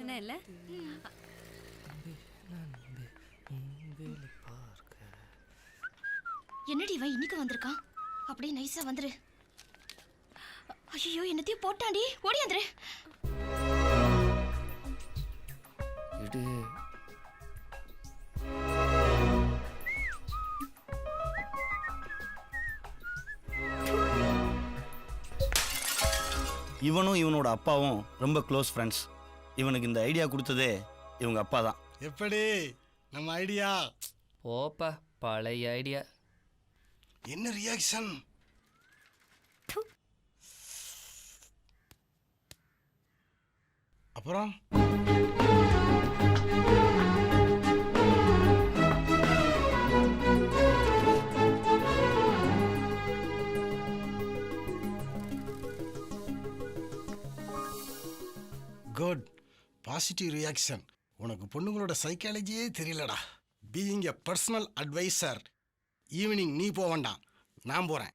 என்ன இல்ல? என்னடி இவன் இன்னைக்கு வந்திருக்கான்? அப்படியே நைஸா வந்துரு. ஐயோ என்னத்தையும் போட்டாண்டி, ஓடியாந்துரு. இடு. இவனும் இவனோட அப்பாவும் ரொம்ப க்ளோஸ் ஃப்ரெண்ட்ஸ். இவனுக்கு இந்த ஐடியா கொடுத்ததே இவங்க அப்பா தான். எப்படி நம்ம ஐடியா? போப்பா, பழைய ஐடியா. என்ன ரியாக்ஷன்? அப்புறம் குட், பாசிட்டிவ் ரியாக்ஷன். உனக்கு பொண்ணுங்களோட சைக்காலஜியே தெரியலடா. Being a personal advisor. Evening நீ போக வேண்டாம், நான் போகிறேன்.